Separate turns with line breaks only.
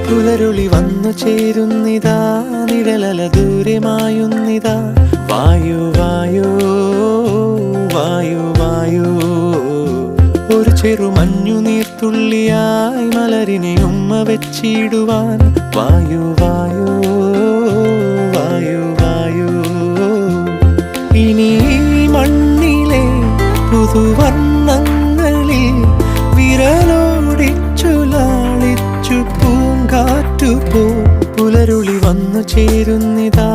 പുലരുളി വന്നു ചേരുന്നിതാ, നിഴലല ദൂരെ മായുന്നിതാ. വായു വായോ വായു വായോ, ഒരു ചെറുമഞ്ഞു നീർത്തുള്ളിയായി മലരിനെ ഉമ്മ വെച്ചിടുവാൻ. വായു വായോ വായു വായോ, ഇനി മണ്ണിലെ പുതുവർണ്ണങ്ങളിൽ വിരലോടിച്ചു ലാളിച്ചു പൂങ്കാറ്റുപോ. പുലരുളി വന്നു ചേരുന്നിതാ,